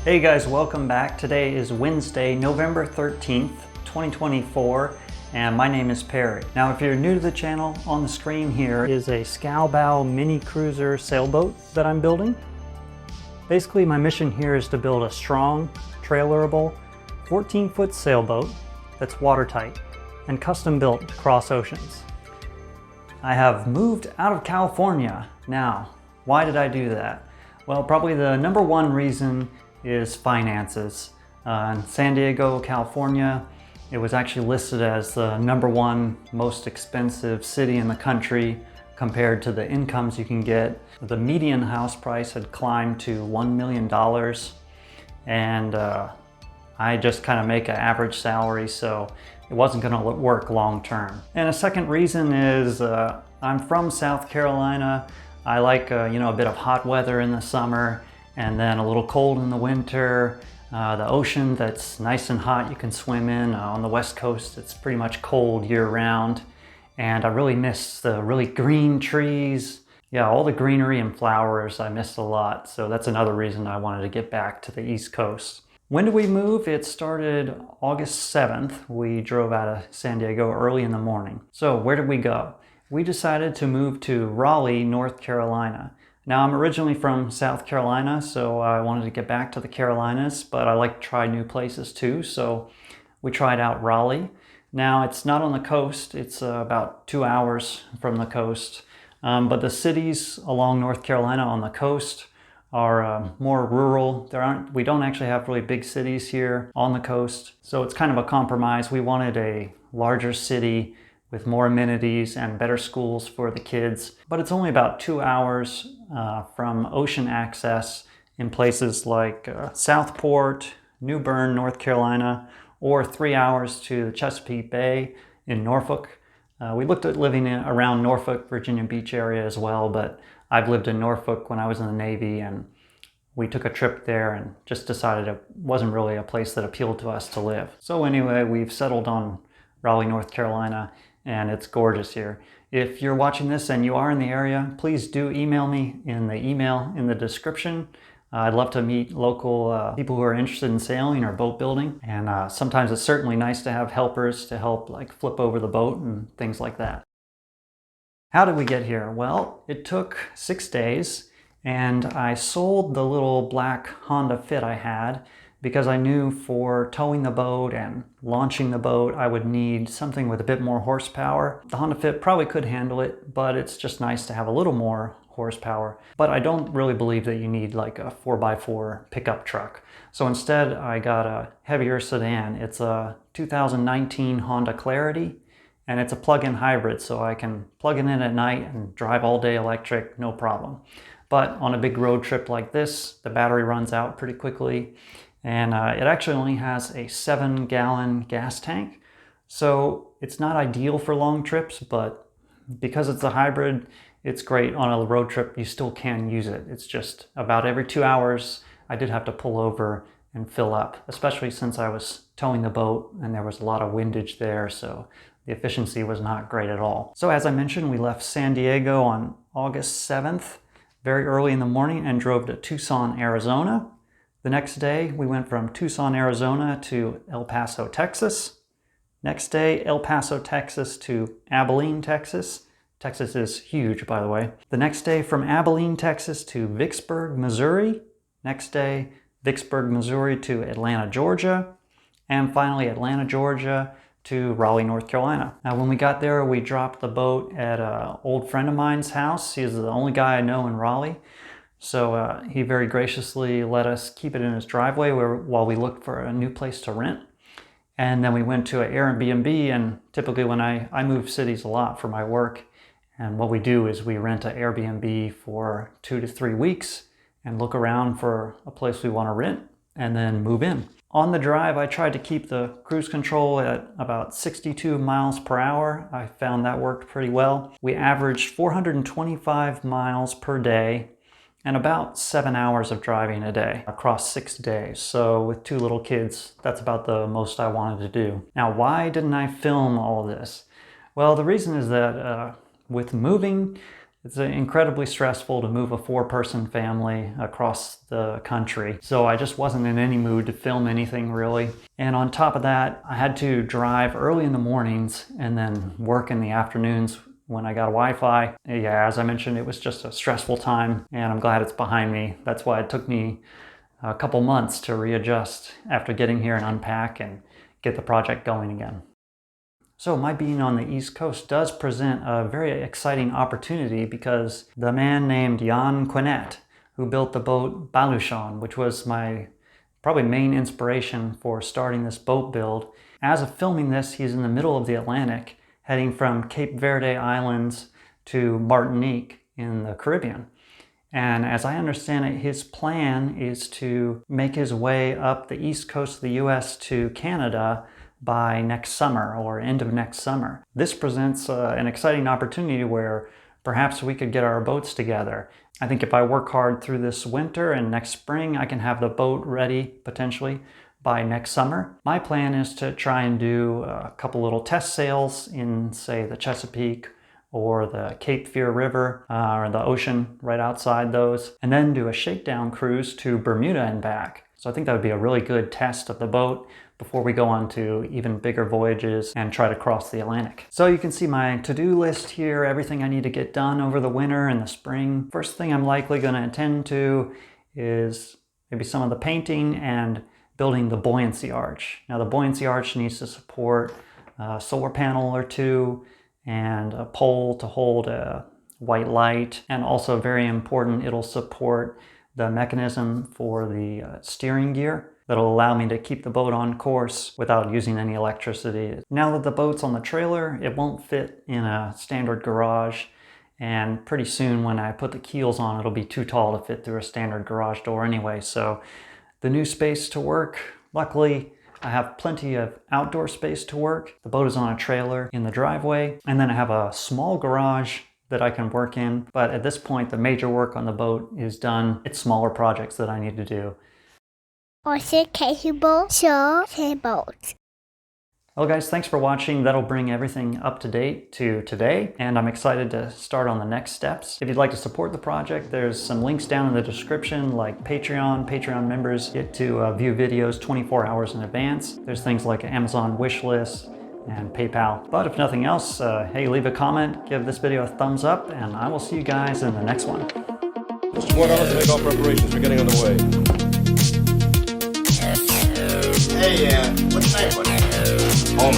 Hey guys, welcome back. Today is Wednesday, November 13th, 2024, and my name is Perry. Now, if you're new to the channel, on the screen here is a Scow Bow Mini-Cruiser sailboat that I'm building. Basically, my mission here is to build a strong, trailerable, 14-foot sailboat that's watertight and custom built to cross oceans. I have moved out of California. Now, why did I do that? Well, probably the number one reason is finances. In San Diego, California, it was actually listed as the number one most expensive city in the country compared to the incomes you can get. The median house price had climbed to $1 million, and I just kind of make an average salary, so it wasn't going to work long term. And a second reason is I'm from South Carolina. I like a bit of hot weather in the summer, and then a little cold in the winter. The ocean that's nice and hot you can swim in. On the west coast it's pretty much cold year-round, and I really miss the really green trees. Yeah, all the greenery and flowers I missed a lot, so that's another reason I wanted to get back to the East Coast. When did we move? It started August 7th. We drove out of San Diego early in the morning. So where did we go? We decided to move to Raleigh, North Carolina. Now, I'm originally from South Carolina, so I wanted to get back to the Carolinas, but I like to try new places too, so we tried out Raleigh. Now, it's not on the coast. It's about 2 hours from the coast, but the cities along North Carolina on the coast are more rural. We don't actually have really big cities here on the coast, so it's kind of a compromise. We wanted a larger city with more amenities and better schools for the kids. But it's only about 2 hours from ocean access in places like Southport, New Bern, North Carolina, or 3 hours to the Chesapeake Bay in Norfolk. We looked at living around Norfolk, Virginia Beach area as well, but I've lived in Norfolk when I was in the Navy, and we took a trip there and just decided it wasn't really a place that appealed to us to live. So anyway, we've settled on Raleigh, North Carolina, and it's gorgeous here. If you're watching this and you are in the area, please do email me in the email in the description. I'd love to meet local people who are interested in sailing or boat building, and sometimes it's certainly nice to have helpers to help like flip over the boat and things like that. How did we get here? Well, it took 6 days, and I sold the little black Honda Fit I had because I knew for towing the boat and launching the boat, I would need something with a bit more horsepower. The Honda Fit probably could handle it, but it's just nice to have a little more horsepower. But I don't really believe that you need like a 4x4 pickup truck. So instead, I got a heavier sedan. It's a 2019 Honda Clarity, and it's a plug-in hybrid, so I can plug it in at night and drive all day electric, no problem. But on a big road trip like this, the battery runs out pretty quickly. And it actually only has a 7-gallon gas tank. So it's not ideal for long trips, but because it's a hybrid, it's great on a road trip. You still can use it. It's just about every 2 hours, I did have to pull over and fill up, especially since I was towing the boat and there was a lot of windage there. So the efficiency was not great at all. So as I mentioned, we left San Diego on August 7th, very early in the morning, and drove to Tucson, Arizona. The next day, we went from Tucson, Arizona to El Paso, Texas. Next day, El Paso, Texas to Abilene, Texas. Texas is huge, by the way. The next day, from Abilene, Texas to Vicksburg, Missouri. Next day, Vicksburg, Missouri to Atlanta, Georgia. And finally, Atlanta, Georgia to Raleigh, North Carolina. Now, when we got there, we dropped the boat at an old friend of mine's house. He's the only guy I know in Raleigh. So he very graciously let us keep it in his driveway while we looked for a new place to rent. And then we went to an Airbnb, and typically when I move cities a lot for my work, and what we do is we rent an Airbnb for 2 to 3 weeks and look around for a place we want to rent and then move in. On the drive, I tried to keep the cruise control at about 62 miles per hour. I found that worked pretty well. We averaged 425 miles per day and about 7 hours of driving a day across 6 days. So with 2 little kids, that's about the most I wanted to do. Now, why didn't I film all of this? Well, the reason is that with moving, It's incredibly stressful to move a 4-person family across the country. So I just wasn't in any mood to film anything really. And on top of that, I had to drive early in the mornings and then work in the afternoons when I got Wi-Fi. Yeah, as I mentioned, it was just a stressful time and I'm glad it's behind me. That's why it took me a couple months to readjust after getting here and unpack and get the project going again. So my being on the East Coast does present a very exciting opportunity because the man named Yann Quenet, who built the boat Baluchon, which was my probably main inspiration for starting this boat build. As of filming this, he's in the middle of the Atlantic, heading from Cape Verde Islands to Martinique in the Caribbean. And as I understand it, his plan is to make his way up the east coast of the US to Canada by next summer or end of next summer. This presents an exciting opportunity where perhaps we could get our boats together. I think if I work hard through this winter and next spring, I can have the boat ready potentially by next summer. My plan is to try and do a couple little test sails in, say, the Chesapeake or the Cape Fear River or the ocean right outside those, and then do a shakedown cruise to Bermuda and back. So I think that would be a really good test of the boat before we go on to even bigger voyages and try to cross the Atlantic. So you can see my to-do list here, everything I need to get done over the winter and the spring. First thing I'm likely going to attend to is maybe some of the painting and building the buoyancy arch. Now the buoyancy arch needs to support a solar panel or two and a pole to hold a white light, and also very important, it'll support the mechanism for the steering gear that'll allow me to keep the boat on course without using any electricity. Now that the boat's on the trailer, it won't fit in a standard garage, and pretty soon when I put the keels on, it'll be too tall to fit through a standard garage door anyway. So the new space to work, luckily I have plenty of outdoor space to work. The boat is on a trailer in the driveway, and then I have a small garage that I can work in. But at this point, the major work on the boat is done. It's smaller projects that I need to do. Sailboat. Well guys, thanks for watching. That'll bring everything up to date to today, and I'm excited to start on the next steps. If you'd like to support the project, there's some links down in the description, like Patreon. Patreon members get to view videos 24 hours in advance. There's things like Amazon wishlist and PayPal. But if nothing else, hey, leave a comment, give this video a thumbs up, and I will see you guys in the next one. Just 1 hour to make all preparations. We're getting underway. Hey, what's your name, buddy? Home.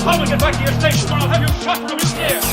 Come and get back to your station or I'll have you shot from your ear!